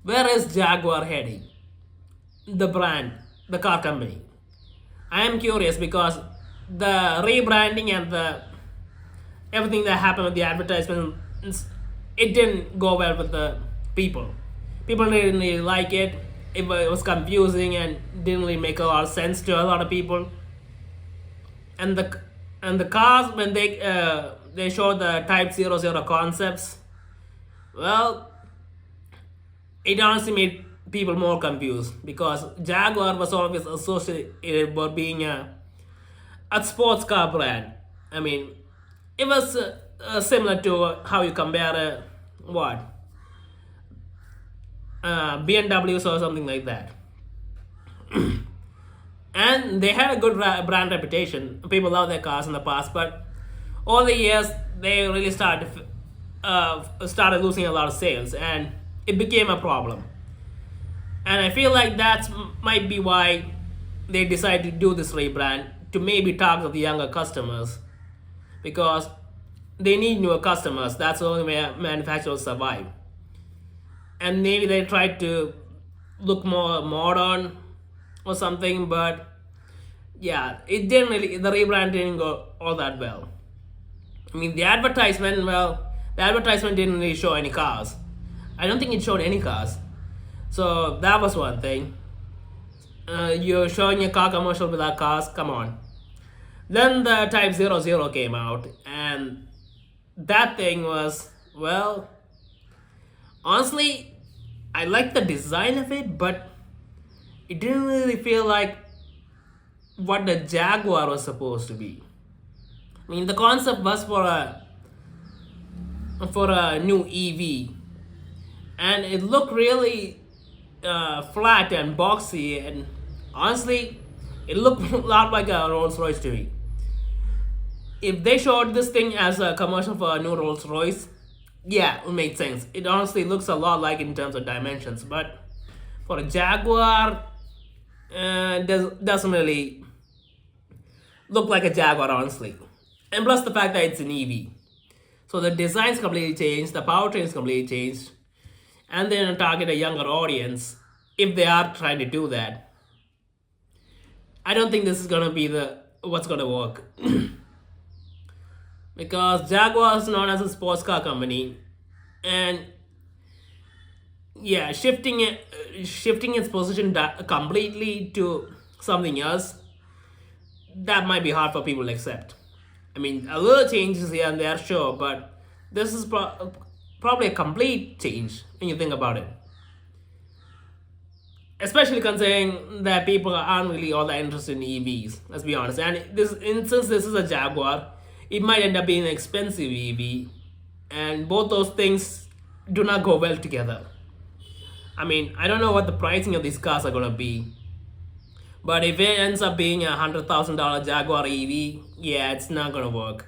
Where is Jaguar heading? The brand, the car company. I am curious because the rebranding and the everything that happened with the advertisements, it didn't go well with the people. People didn't really like it. It was confusing and didn't really make a lot of sense to a lot of people. And the cars when they showed the Type 00 concepts, well, it honestly made people more confused because Jaguar was always associated with being a sports car brand. I mean, it was similar to how you compare what BMWs or something like that. And they had a good brand reputation. People love their cars in the past, but over the years they really started losing a lot of sales, and it became a problem. And I feel like that might be why they decided to do this rebrand to maybe target the younger customers because they need newer customers. That's the only way manufacturers survive. And maybe they tried to look more modern or something, but yeah, it didn't really, the rebrand didn't go all that well. I mean, the advertisement didn't really show any cars. I don't think it showed any cars. So that was one thing. You're showing a car commercial without cars, come on. Then the Type 00 came out, and that thing was, well, honestly, I like the design of it, but it didn't really feel like what the Jaguar was supposed to be. I mean, the concept was for a new EV, and it looked really flat and boxy, and honestly, it looked a lot like a Rolls Royce to me. If they showed this thing as a commercial for a new Rolls Royce, yeah, it made sense. It honestly looks a lot like in terms of dimensions, but for a Jaguar, doesn't really look like a Jaguar, honestly. And plus the fact that it's an EV. So the design's completely changed, the powertrain's completely changed, and then target a younger audience if they are trying to do that. I don't think this is gonna be the what's gonna work. Because Jaguar is known as a sports car company, and yeah, shifting its position completely to something else, that might be hard for people to accept. I mean, a little changes here and there, sure, but this is probably a complete change when you think about it. Especially considering that people aren't really all that interested in EVs, let's be honest. And since this is a Jaguar, it might end up being an expensive EV, and both those things do not go well together. I mean, I don't know what the pricing of these cars are gonna be, but if it ends up being $100,000 Jaguar EV, yeah, it's not gonna work.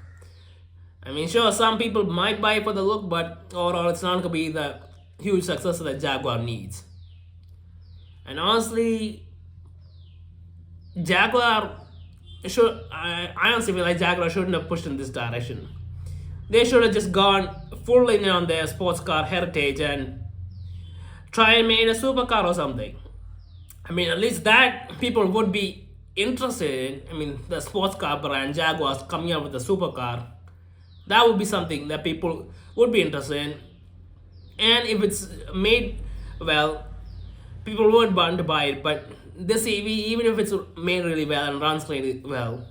I mean, sure, some people might buy it for the look, but overall, it's not gonna be the huge success that Jaguar needs. And honestly, Jaguar I honestly feel like Jaguar shouldn't have pushed in this direction. They should have just gone full in on their sports car heritage and try and made a supercar or something. I mean, at least that people would be interested in. I mean, the sports car brand Jaguar's coming out with a supercar. That would be something that people would be interested in. And if it's made well, people would want to buy it. But this EV, even if it's made really well and runs really well,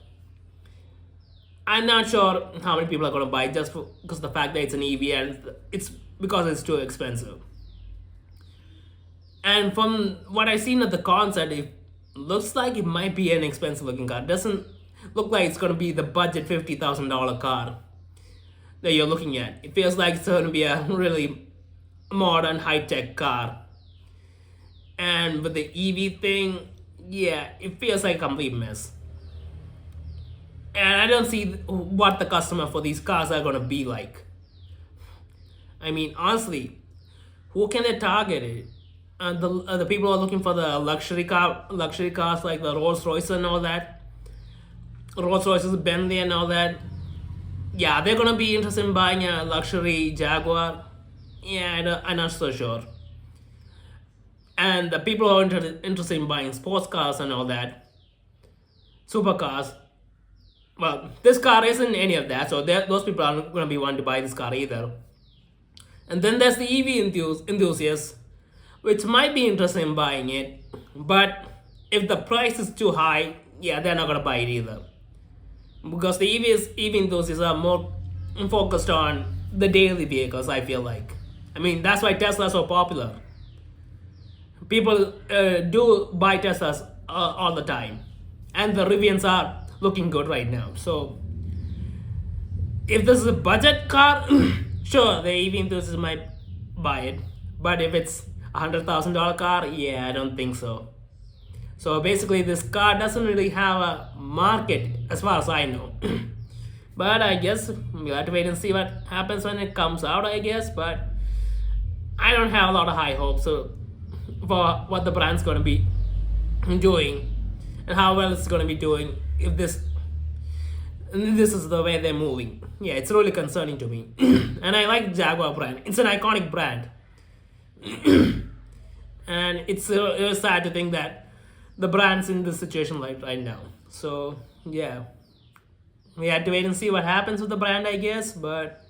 I'm not sure how many people are going to buy it just because of the fact that it's an EV and it's because it's too expensive. And from what I've seen of the concept, it looks like it might be an expensive looking car. It doesn't look like it's going to be the budget $50,000 car that you're looking at. It feels like it's going to be a really modern high-tech car. And with the EV thing, yeah, it feels like a complete mess. And I don't see what the customer for these cars are going to be like. I mean, honestly, who can they target it? The people who are looking for the luxury cars like the Rolls Royce and all that, Rolls Royces, Bentley and all that. Yeah, they're gonna be interested in buying a luxury Jaguar. Yeah, I'm not so sure. And the people who are interested in buying sports cars and all that, supercars, well, this car isn't any of that, so those people aren't going to be wanting to buy this car either. And then there's the EV enthusiasts, which might be interested in buying it, but if the price is too high, yeah, they're not going to buy it either. Because the EV enthusiasts are more focused on the daily vehicles, I feel like. I mean, that's why Tesla's so popular. People do buy Teslas all the time, and the reviews are looking good right now. So, if this is a budget car, sure, the EV enthusiasts might buy it. But if it's $100,000 car, yeah, I don't think so. So basically, this car doesn't really have a market as far as I know. But I guess we'll have to wait and see what happens when it comes out, I guess. But I don't have a lot of high hopes for what the brand's going to be doing and how well it's going to be doing if this is the way they're moving. Yeah, it's really concerning to me. And I like Jaguar brand. It's an iconic brand. And it's sad to think that the brand's in this situation like right now. So yeah, we had to wait and see what happens with the brand, I guess. But